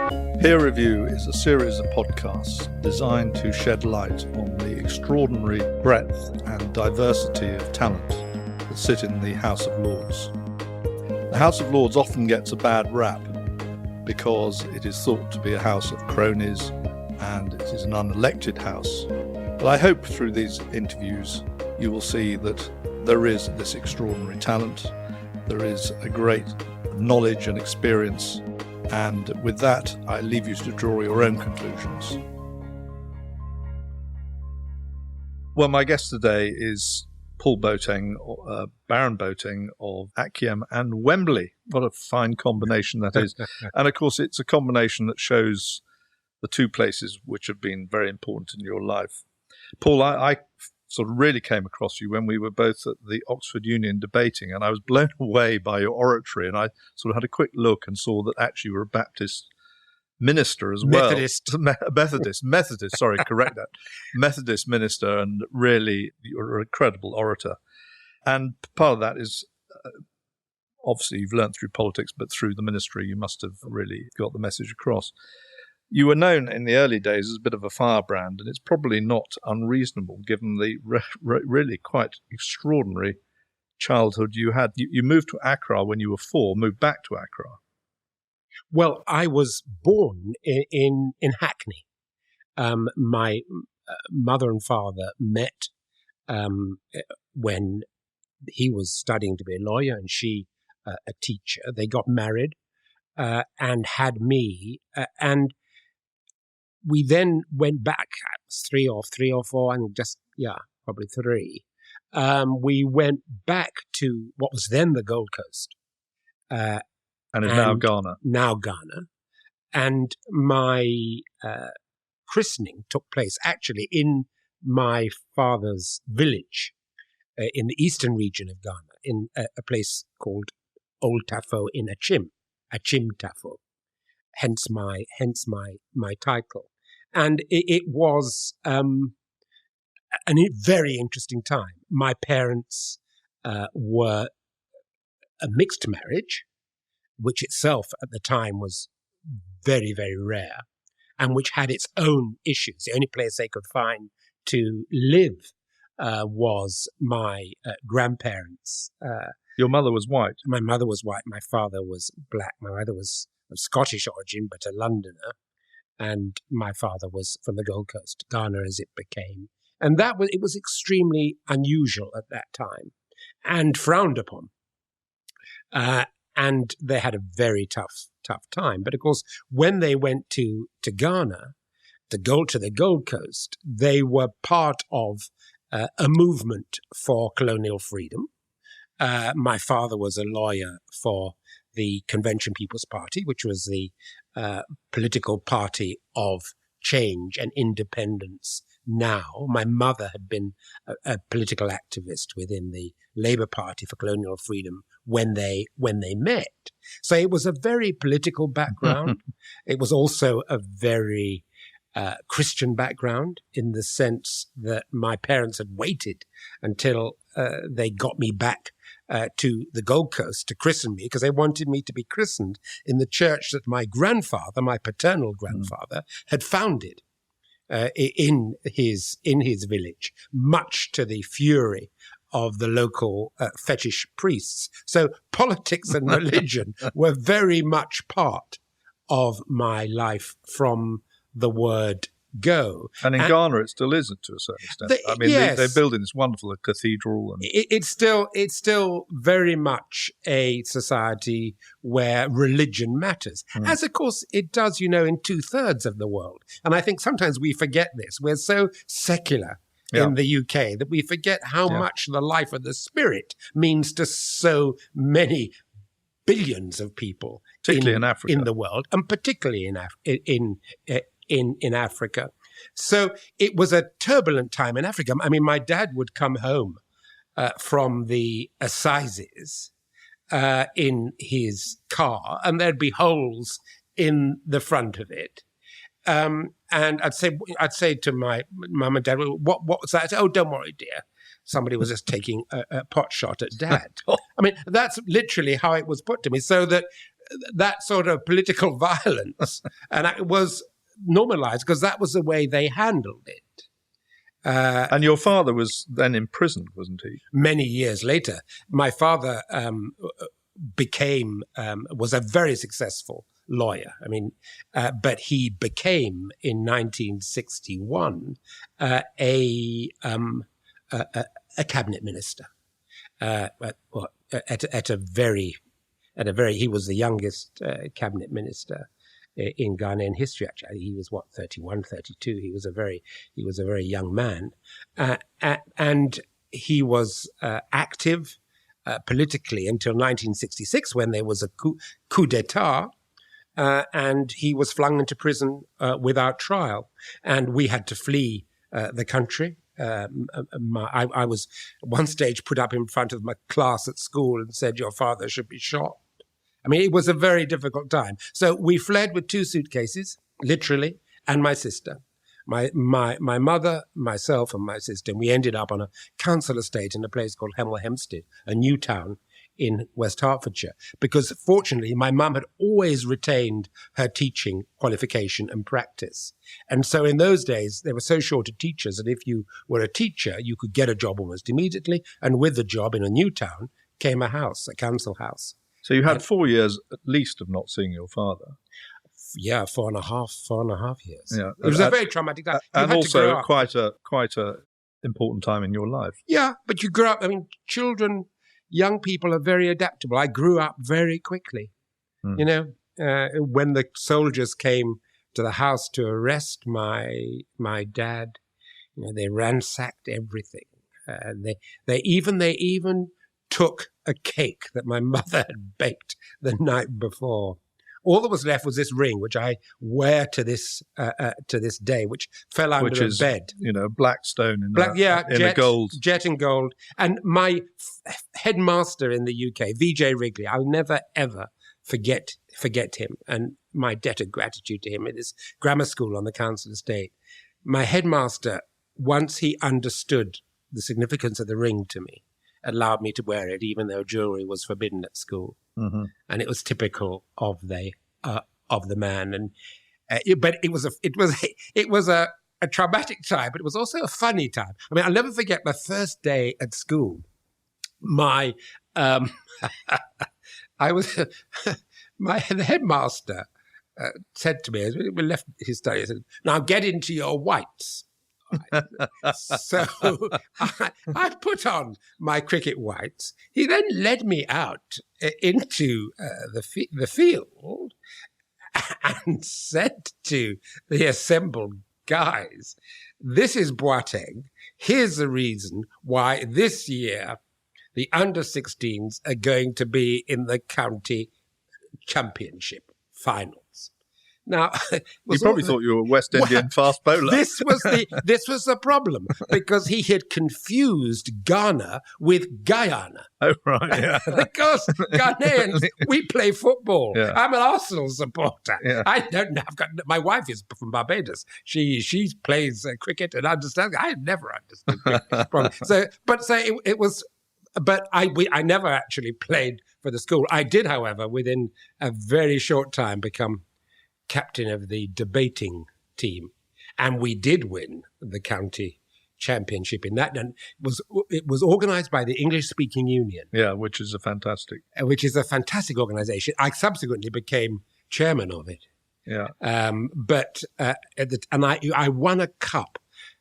Peer Review is a series of podcasts designed to shed light on the extraordinary breadth and diversity of talent that sit in the House of Lords. The House of Lords often gets a bad rap because it is thought to be a house of cronies and it is an unelected house. But I hope through these interviews you will see that there is this extraordinary talent, there is a great knowledge and experience, and with that I leave you to draw your own conclusions. Well, my guest today is Paul Boateng, Baron Boateng of Akyem and Wembley. What a fine combination that is. And of course, it's a combination that shows the two places which have been very important in your life. Paul, I sort of really came across you when we were both at the Oxford Union debating, and I was blown away by your oratory. And I sort of had a quick look and saw that actually you were a Baptist minister as well. Methodist, sorry, correct that. Methodist minister, and really you're an incredible orator. And part of that is, obviously you've learned through politics, but through the ministry you must have really got the message across. You were known in the early days as a bit of a firebrand, and it's probably not unreasonable given the really quite extraordinary childhood you had. You moved to Accra when you were 4, moved back to Accra. Well, I was born in Hackney. My mother and father met when he was studying to be a lawyer and she a teacher. They got married and had me. And we then went back. I was three or four, and probably 3. We went back to what was then the Gold Coast. And is now Ghana. Now Ghana. And my christening took place actually in my father's village in the eastern region of Ghana, in a place called Old Tafo in Akyem Tafo. Hence my title. And it was a very interesting time. My parents were a mixed marriage, which itself at the time was very, very rare, and which had its own issues. The only place they could find to live was my grandparents. Your mother was white? My mother was white. My father was black. My mother was of Scottish origin, but a Londoner. And my father was from the Gold Coast, Ghana as it became. And it was extremely unusual at that time and frowned upon. And they had a very tough time. But of course, when they went to Ghana, to the Gold Coast, they were part of a movement for colonial freedom. My father was a lawyer for the Convention People's Party, which was the political party of change and independence now. My mother had been a political activist within the Labour Party for colonial freedom when they met. So it was a very political background. It was also a very Christian background, in the sense that my parents had waited until they got me back to the Gold Coast to christen me, because they wanted me to be christened in the church that my grandfather, my paternal grandfather, had founded in his village, much to the fury of the local fetish priests. So politics and religion were very much part of my life from the word go. And in Ghana, it still isn't, to a certain extent. Yes. They're building this wonderful cathedral. And it's still very much a society where religion matters, as of course it does, in 2/3 of the world. And I think sometimes we forget this. We're so secular in the UK that we forget how much the life of the spirit means to so many billions of people, particularly in Africa, in the world, and particularly in Africa. So it was a turbulent time in Africa. I mean, my dad would come home from the assizes in his car, and there'd be holes in the front of it. And I'd say to my mum and dad, well, what was that? Oh, don't worry, dear. Somebody was just taking a pot shot at Dad. I mean, that's literally how it was put to me. So that that sort of political violence, and it was normalized because that was the way they handled it. And your father was then imprisoned, wasn't he? Many years later, my father was a very successful lawyer. I mean, but he became in 1961 a cabinet minister. He was the youngest cabinet minister in Ghanaian history. Actually, he was 31, 32. He was a very young man, and he was active politically until 1966 when there was a coup d'état. And he was flung into prison without trial, and we had to flee the country. I was at one stage put up in front of my class at school and said, "Your father should be shot." I mean, it was a very difficult time. So we fled with 2 suitcases, literally, and my sister. My mother, myself, and my sister. And we ended up on a council estate in a place called Hemel Hempstead, a new town in West Hertfordshire, because fortunately my mum had always retained her teaching qualification and practice. And so in those days, they were so short of teachers that if you were a teacher, you could get a job almost immediately. And with the job in a new town came a house, a council house. So you had 4 years at least of not seeing your father. Yeah, 4.5 years. Yeah. It was a very traumatic time. And also quite a important time in your life. Yeah, but you grew up, I mean, young people are very adaptable. I grew up very quickly. You know, when the soldiers came to the house to arrest my dad, you know, they ransacked everything. They even took a cake that my mother had baked the night before. All that was left was this ring, which I wear to this day, which fell under the bed. You know, black stone in jet, gold. Jet and gold. And my headmaster in the UK, VJ Wrigley, I'll never, ever forget him and my debt of gratitude to him at this grammar school on the council estate. My headmaster, once he understood the significance of the ring to me, allowed me to wear it, even though jewelry was forbidden at school. Mm-hmm. And it was typical of the man. And but it was a traumatic time, but it was also a funny time. I mean, I'll never forget my first day at school. The headmaster said to me as we left his study, he said, "Now get into your whites." So I put on my cricket whites. He then led me out into the field and said to the assembled guys, "This is Boateng. Here's the reason why this year the under-16s are going to be in the county championship finals." Now, you probably thought you were a West Indian fast bowler. This was the problem, because he had confused Ghana with Guyana. Oh, right, yeah. Because Ghanaians, we play football. Yeah. I'm an Arsenal supporter. Yeah. I don't know. My wife is from Barbados. She plays cricket and understands. I never understood cricket. But I never actually played for the school. I did, however, within a very short time become captain of the debating team, and we did win the county championship in that. And it was organised by the English-speaking Union. Yeah, which is a fantastic organisation. I subsequently became chairman of it. Yeah, I won a cup,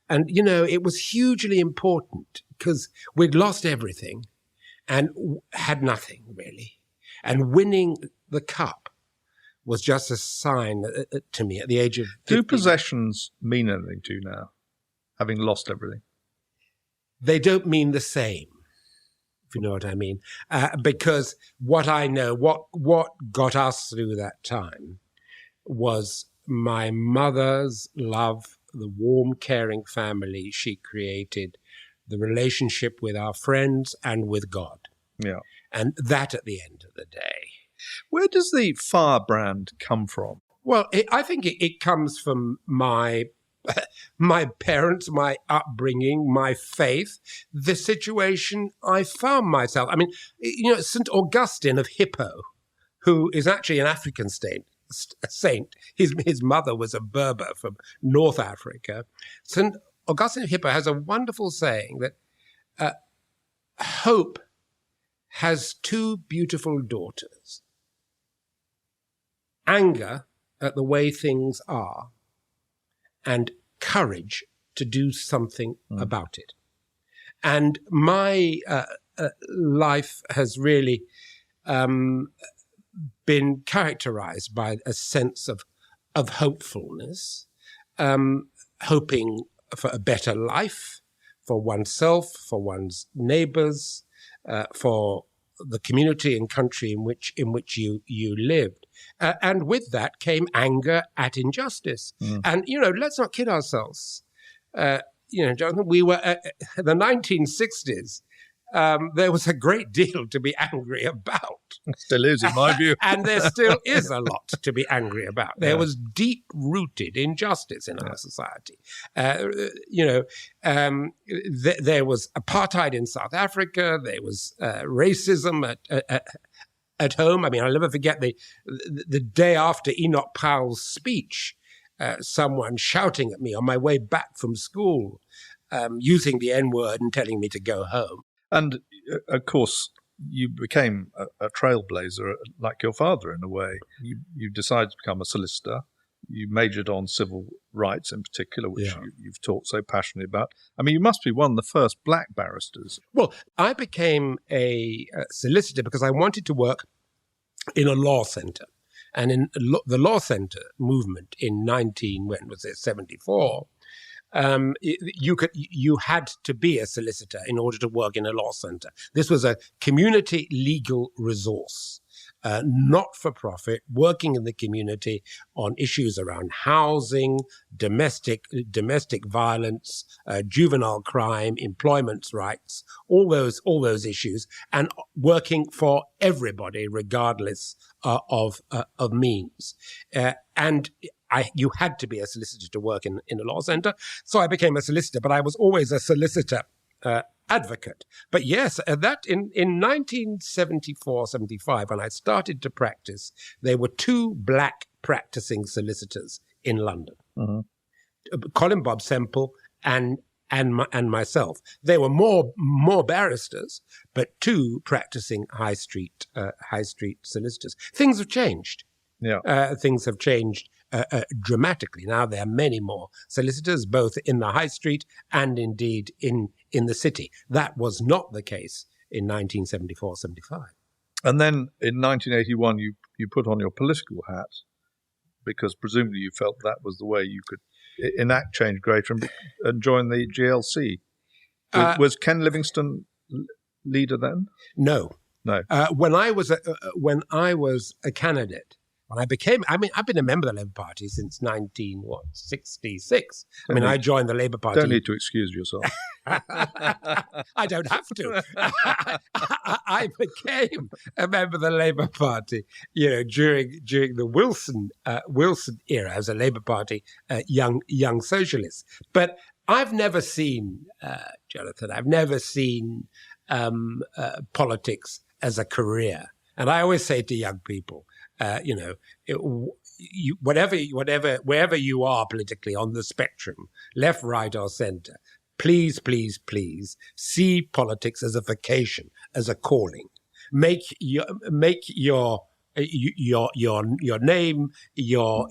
and you know it was hugely important because we'd lost everything and had nothing really, and winning the cup was just a sign to me at the age of 15. Do possessions mean anything to you now, having lost everything? They don't mean the same, if you know what I mean. Because what I know, what got us through that time was my mother's love, the warm, caring family she created, the relationship with our friends and with God. Yeah. And that at the end of the day. Where does the firebrand come from? Well, I think it comes from my parents, my upbringing, my faith, the situation I found myself. I mean, you know, St. Augustine of Hippo, who is actually an African saint. His mother was a Berber from North Africa. St. Augustine of Hippo has a wonderful saying that hope has two beautiful daughters: anger at the way things are, and courage to do something about it. And my life has really been characterized by a sense of hopefulness, hoping for a better life for oneself, for one's neighbors, for the community and country in which you lived. And with that came anger at injustice. And, let's not kid ourselves. Jonathan, we were the 1960s. There was a great deal to be angry about. Still is, in my view. And there still is a lot to be angry about. There was deep-rooted injustice in our society. There was apartheid in South Africa. There was racism at home. I mean, I'll never forget the day after Enoch Powell's speech, someone shouting at me on my way back from school, using the N-word and telling me to go home. And, of course, you became a trailblazer like your father in a way. You decided to become a solicitor. You majored on civil rights in particular, which you've talked so passionately about. I mean, you must be one of the first black barristers. Well, I became a solicitor because I wanted to work in a law centre. And in the law centre movement in 74, you had to be a solicitor in order to work in a law centre. This was a community legal resource, not for profit, working in the community on issues around housing, domestic violence, juvenile crime, employment rights, all those issues, and working for everybody regardless of means. And you had to be a solicitor to work in a law centre. So I became a solicitor, but I was always a solicitor advocate. But yes, that in 1974-75, when I started to practice, there were two black practicing solicitors in London. Colin Bob Semple and myself. There were more barristers, but two practicing high street solicitors. Things have changed. Things have changed dramatically. Now there are many more solicitors, both in the high street and indeed in the city. That was not the case in 1974-75. And then in 1981, you put on your political hat because presumably you felt that was the way you could enact change greater and join the GLC. Was Ken Livingstone leader then? No. When I was a candidate, when I became, I've been a member of the Labour Party since 1966. I joined the Labour Party. Don't need to excuse yourself. I don't have to. I became a member of the Labour Party, during the Wilson era as a Labour Party young socialist. But I've never seen, Jonathan, politics as a career. And I always say to young people, wherever you are politically on the spectrum, left, right, or centre, please, please, please see politics as a vocation, as a calling. Make your name, your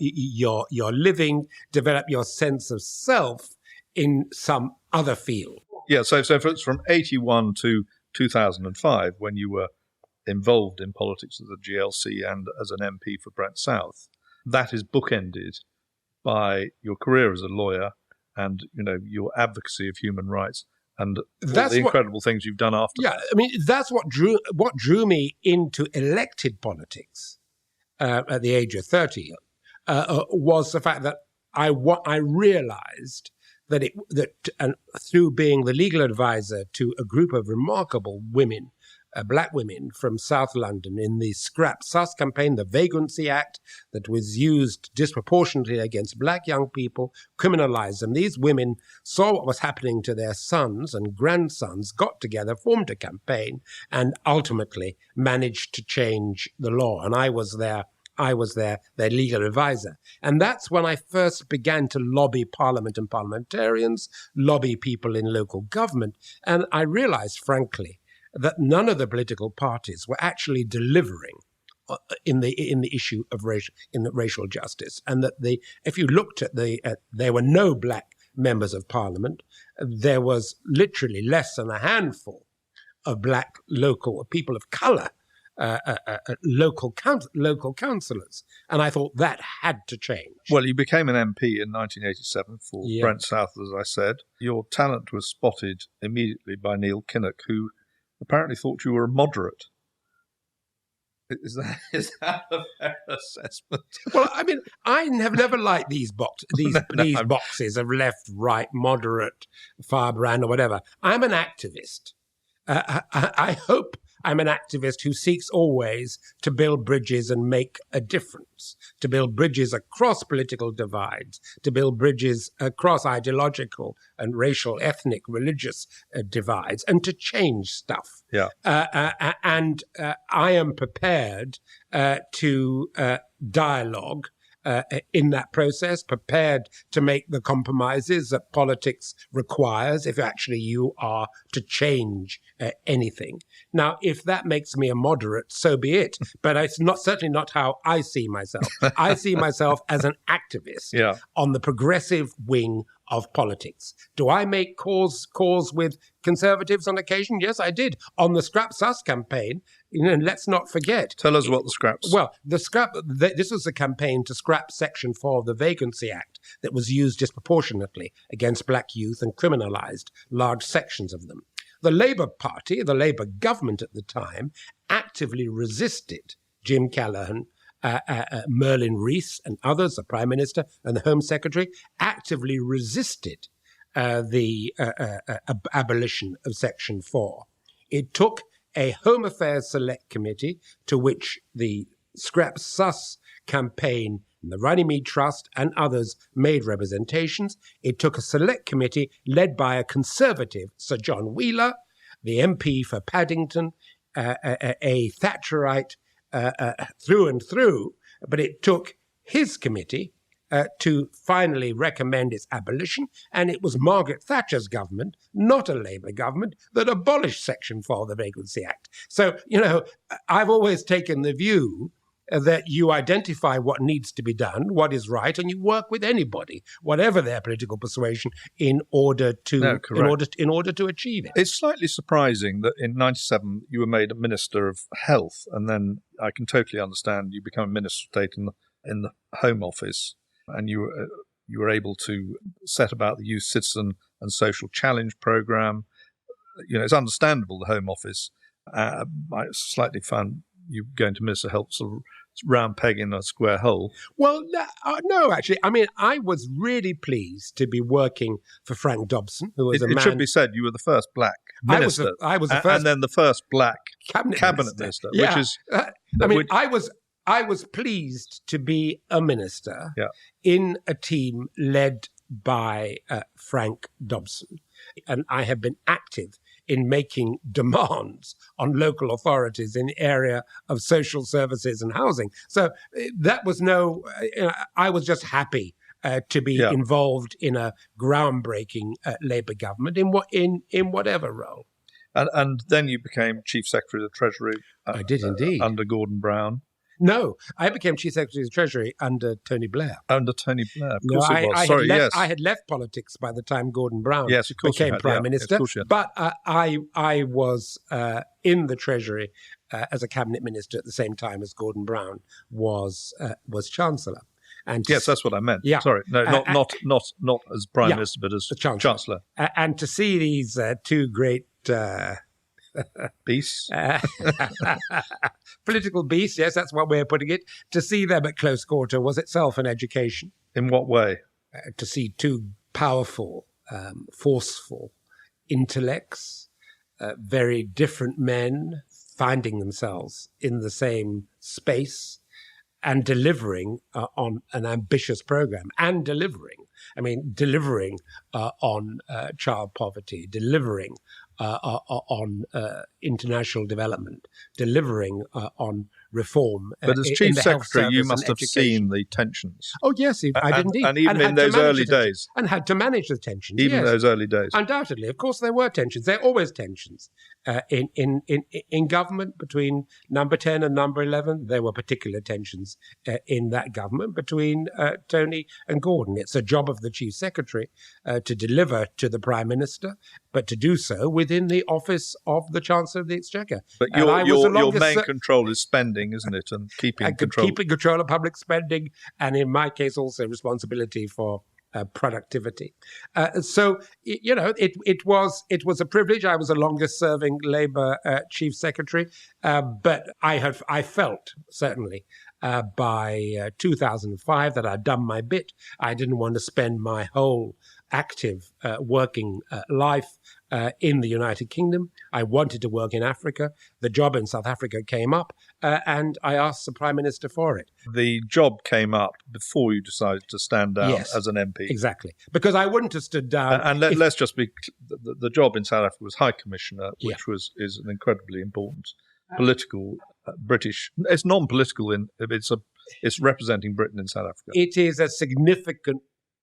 living, develop your sense of self in some other field. Yeah. So it's from 81 to 2005 when you were involved in politics as a GLC and as an MP for Brent South. That is bookended by your career as a lawyer and, your advocacy of human rights and the incredible things you've done after that. That's what drew me into elected politics at the age of 30 was the fact that I realized that through being the legal advisor to a group of remarkable women black women from South London in the Scrap Sus campaign, the Vagrancy Act that was used disproportionately against black young people, criminalized them. These women saw what was happening to their sons and grandsons, got together, formed a campaign, and ultimately managed to change the law. And I was their legal advisor. And that's when I first began to lobby Parliament and parliamentarians, lobby people in local government. And I realized, frankly, that none of the political parties were actually delivering in the issue of racial justice. And that if you looked at there were no black members of Parliament. There was literally less than a handful of black local people of colour, local councillors, and I thought that had to change. Well, you became an MP in 1987 for Brent South, as I said. Your talent was spotted immediately by Neil Kinnock, who apparently thought you were a moderate. Is that a fair assessment? Well, I mean, I have never liked these boxes of left, right, moderate, firebrand, or whatever. I'm an activist. I hope I'm an activist who seeks always to build bridges and make a difference, to build bridges across political divides, to build bridges across ideological and racial, ethnic, religious divides, and to change stuff. Yeah. And I am prepared to dialogue in that process, prepared to make the compromises that politics requires if actually you are to change anything. Now, if that makes me a moderate, so be it. But it's certainly not how I see myself. I see myself as an activist on the progressive wing of politics. Do I make calls with conservatives on occasion? Yes, I did. On the Scrap Sus campaign, let's not forget. Tell us what the scraps. Well, this was a campaign to scrap Section 4 of the Vagrancy Act that was used disproportionately against black youth and criminalised large sections of them. The Labour Party, the Labour government at the time, actively resisted Jim Callaghan, Merlin Rees and others, the Prime Minister and the Home Secretary, actively resisted the abolition of Section 4. It took a Home Affairs Select Committee to which the Scrap Sus campaign and the Runnymede Trust and others made representations. It took a select committee led by a Conservative, Sir John Wheeler, the MP for Paddington, a Thatcherite through and through, but it took his committee to finally recommend its abolition, and it was Margaret Thatcher's government, not a Labour government, that abolished Section 4 of the Vagrancy Act. So, I've always taken the view that you identify what needs to be done, what is right, and you work with anybody, whatever their political persuasion, in order to achieve it. It's slightly surprising that in 1997 you were made a Minister of Health, and then I can totally understand you become a Minister of State in the Home Office, and you were able to set about the Youth Citizen and Social Challenge programme. It's understandable, the Home Office. I slightly found you going to Minister of Health sort of round peg in a square hole. Well, no, actually. I mean, I was really pleased to be working for Frank Dobson, who was a man... It should be said, you were the first black minister. I was the first... And then the first black cabinet minister. Yeah. Which is... I was pleased to be a minister in a team led by Frank Dobson. And I have been active in making demands on local authorities in the area of social services and housing. So that was I was just happy to be involved in a groundbreaking Labour government in whatever role. And then you became Chief Secretary of the Treasury. I did indeed. Under Gordon Brown. No, I became Chief Secretary of the Treasury under Tony Blair. Under Tony Blair, of course it was. I had left politics by the time Gordon Brown became Prime Minister. But I was in the Treasury as a Cabinet Minister at the same time as Gordon Brown was Chancellor. And yes, that's what I meant. Yeah. Sorry, no, not as Prime Minister, but as Chancellor. And to see these two great... beasts? Political beasts, yes, that's one way of putting it. To see them at close quarter was itself an education. In what way? To see two powerful, forceful intellects, very different men, finding themselves in the same space and delivering on an ambitious program and delivering on child poverty, delivering on international development, delivering on reform. But as Chief Secretary, you must have seen the tensions. Oh, yes, I did indeed. And even in those early days. And had to manage the tensions, Even yes. those early days. Undoubtedly. Of course, there were tensions. There are always tensions. In government between number 10 and number 11, there were particular tensions in that government between Tony and Gordon. It's a job of the Chief Secretary to deliver to the Prime Minister, but to do so within the office of the Chancellor of the Exchequer. But your main control is spending, isn't it? And keeping control. Keeping control of public spending, and in my case also responsibility for productivity. So, it was a privilege. I was the longest serving Labour Chief Secretary, but I felt certainly by 2005 that I'd done my bit. I didn't want to spend my whole active working life in the United Kingdom. I wanted to work in Africa. The job in South Africa came up, and I asked the Prime Minister for it. The job came up before you decided to stand down as an MP. Exactly, because I wouldn't have stood down. And let's just be the job in South Africa was High Commissioner, which is an incredibly important political British. It's non-political. It's representing Britain in South Africa. It is a significant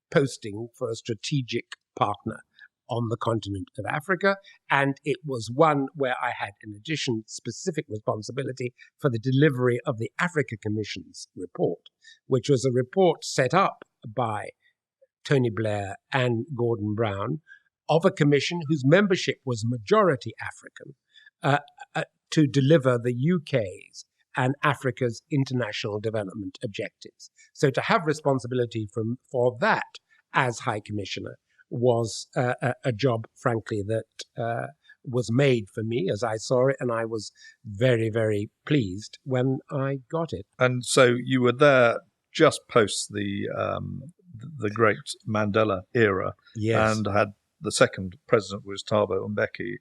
posting for a strategic partner on the continent of Africa, and it was one where I had, in addition, specific responsibility for the delivery of the Africa Commission's report, which was a report set up by Tony Blair and Gordon Brown of a commission whose membership was majority African, to deliver the UK's and Africa's international development objectives. So to have responsibility for that as High Commissioner was a job, frankly, that was made for me as I saw it, and I was very, very pleased when I got it. And so you were there just post the great Mandela era, yes. And had the second president was Thabo Mbeki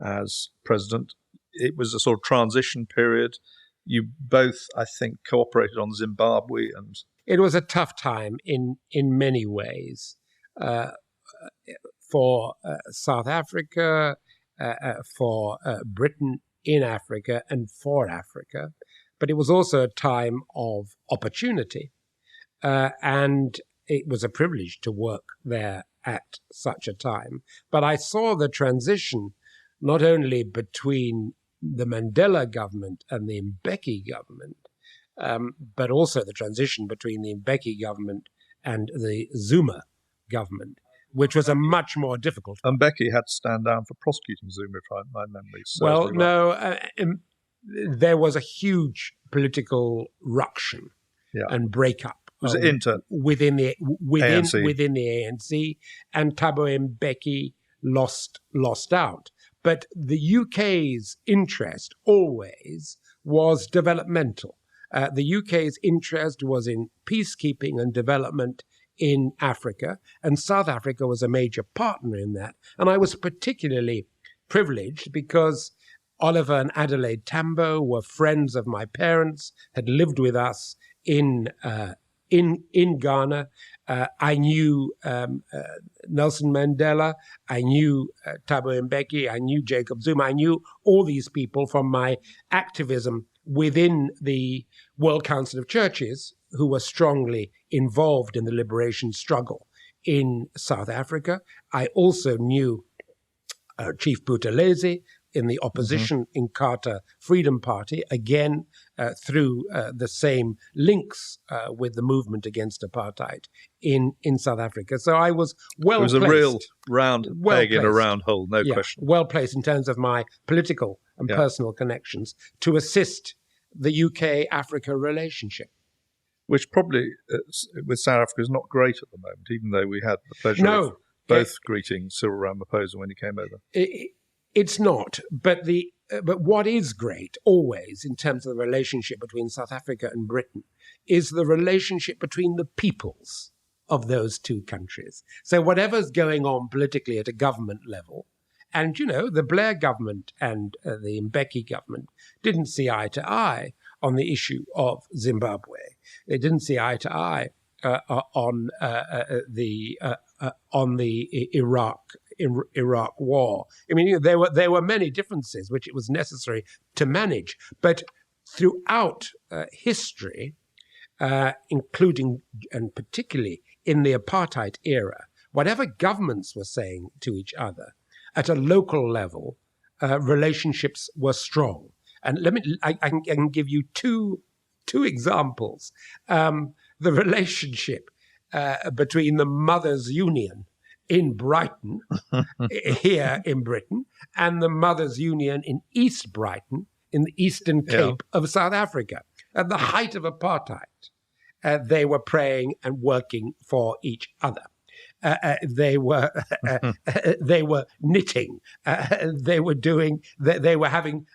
as president. It was a sort of transition period. You both, I think, cooperated on Zimbabwe, and it was a tough time in many ways for South Africa, for Britain in Africa, and for Africa. But it was also a time of opportunity, and it was a privilege to work there at such a time. But I saw the transition not only between the Mandela government and the Mbeki government, but also the transition between the Mbeki government and the Zuma government, which was a much more difficult one. Mbeki had to stand down for prosecuting Zuma, if my memory serves me right. No, there was a huge political ruction and breakup. Was it within the ANC? Within the ANC, and Thabo Mbeki lost out. But the UK's interest always was developmental. The UK's interest was in peacekeeping and development in Africa, and South Africa was a major partner in that. And I was particularly privileged because Oliver and Adelaide Tambo were friends of my parents, had lived with us in Ghana. I knew Nelson Mandela, I knew Thabo Mbeki, I knew Jacob Zuma, I knew all these people from my activism within the World Council of Churches, who were strongly involved in the liberation struggle in South Africa. I also knew Chief Buthelezi in the opposition Inkatha Freedom Party, again through the same links with the movement against apartheid in South Africa. So I was well placed. It was a real round peg in a round hole, no question. Well placed in terms of my political and personal connections to assist the UK-Africa relationship. Which probably, with South Africa, is not great at the moment, even though we had the pleasure of both greeting Cyril Ramaphosa when he came over. It's not, but what is great always in terms of the relationship between South Africa and Britain is the relationship between the peoples of those two countries. So whatever's going on politically at a government level And, the Blair government and the Mbeki government didn't see eye to eye on the issue of Zimbabwe. They didn't see eye to eye on the Iraq war. I mean, there were many differences which it was necessary to manage, but throughout history, including and particularly in the apartheid era, whatever governments were saying to each other at a local level, relationships were strong. And I can give you two examples. The relationship between the Mothers' Union in Brighton, here in Britain, and the Mothers' Union in East Brighton, in the Eastern Cape of South Africa. At the height of apartheid, they were praying and working for each other. They were knitting. They were having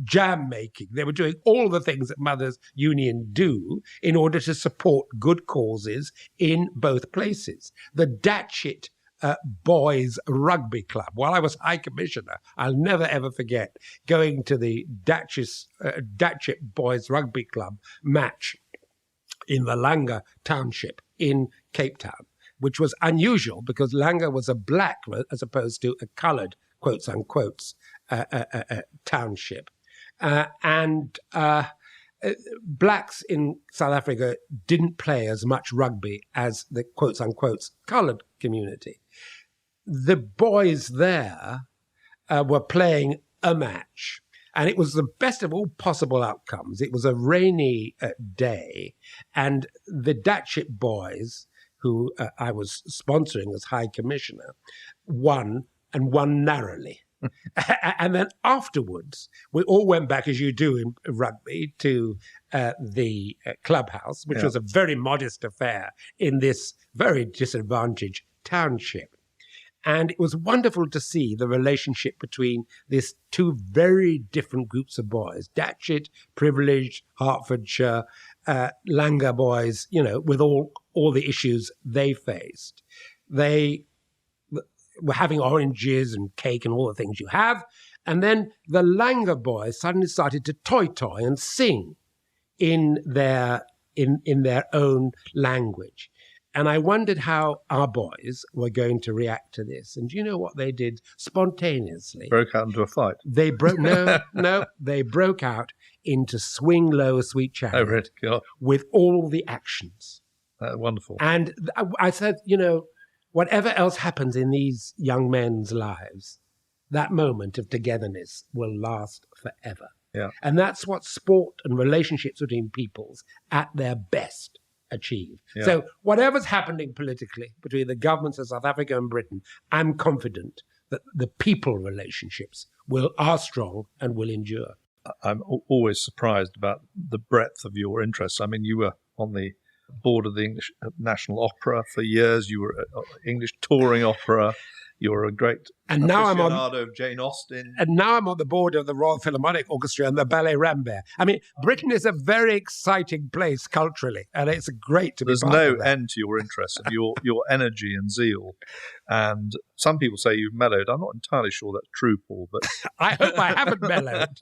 jam making. They were doing all the things that Mothers' Union do in order to support good causes in both places. The Datchet Boys Rugby Club. While I was High Commissioner, I'll never ever forget going to the Datchet Boys Rugby Club match in the Langa Township in Cape Town, which was unusual because Langa was a black as opposed to a coloured, quotes unquotes, township. Blacks in South Africa didn't play as much rugby as the quotes unquote coloured community. The boys there were playing a match, and it was the best of all possible outcomes. It was a rainy day, and the Datchet boys, who I was sponsoring as High Commissioner, won narrowly. And then afterwards, we all went back, as you do in rugby, to the clubhouse, which was a very modest affair in this very disadvantaged township. And it was wonderful to see the relationship between these two very different groups of boys, Datchet, privileged, Hertfordshire, Langa boys, with all the issues they faced. They were having oranges and cake and all the things you have. And then the Langa boys suddenly started to toy and sing in their own language. And I wondered how our boys were going to react to this. And do you know what they did spontaneously? Broke out into a fight. They broke they broke out into Swing Low, Sweet Chariot. Oh, really? God. With all the actions. Wonderful. And I said, whatever else happens in these young men's lives, that moment of togetherness will last forever. Yeah. And that's what sport and relationships between peoples at their best achieve. Yeah. So whatever's happening politically between the governments of South Africa and Britain, I'm confident that the people relationships are strong and will endure. I'm always surprised about the breadth of your interests. I mean, you were on the board of the English National Opera for years. You were at English touring opera. You're a great aficionado of Jane Austen. And now I'm on the board of the Royal Philharmonic Orchestra and the Ballet Rambert. I mean, Britain is a very exciting place culturally, and it's great to be part of that. There's no end to your interests and your energy and zeal. And some people say you've mellowed. I'm not entirely sure that's true, Paul, but I hope I haven't mellowed.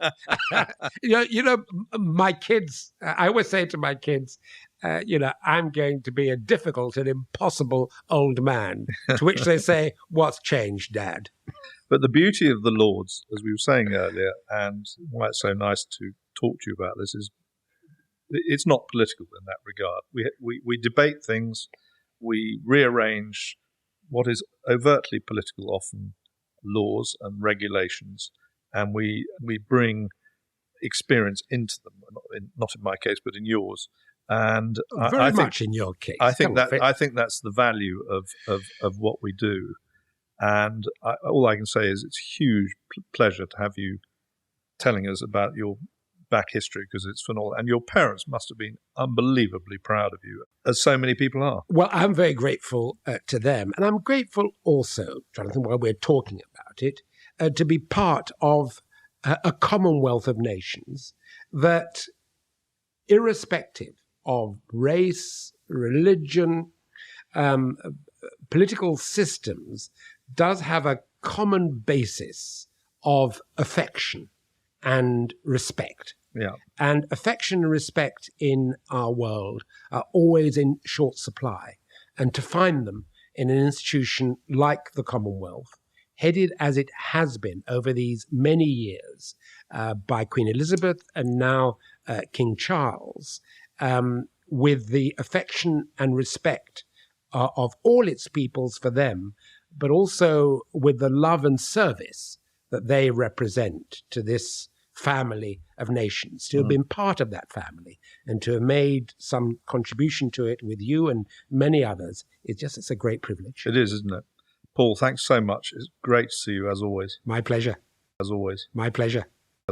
My kids, I always say to my kids, I'm going to be a difficult and impossible old man, to which they say, what's changed, Dad? But the beauty of the Lords, as we were saying earlier, and why it's so nice to talk to you about this, is it's not political in that regard. We debate things, we rearrange what is overtly political, often laws and regulations, and we bring experience into them, not in my case, but in yours. And very much in your case. I think that's the value of what we do. And all I can say is it's a huge pleasure to have you telling us about your back history, because it's phenomenal. And your parents must have been unbelievably proud of you, as so many people are. Well, I'm very grateful to them. And I'm grateful also, Jonathan, while we're talking about it, to be part of a commonwealth of nations that, irrespective of race, religion, political systems, does have a common basis of affection and respect. Yeah. And affection and respect in our world are always in short supply. And to find them in an institution like the Commonwealth, headed as it has been over these many years by Queen Elizabeth and now King Charles, with the affection and respect of all its peoples for them, but also with the love and service that they represent to this family of nations, to have been part of that family and to have made some contribution to it with you and many others, it's a great privilege. It is, isn't it? Paul, thanks so much. It's great to see you as always. My pleasure. As always. My pleasure.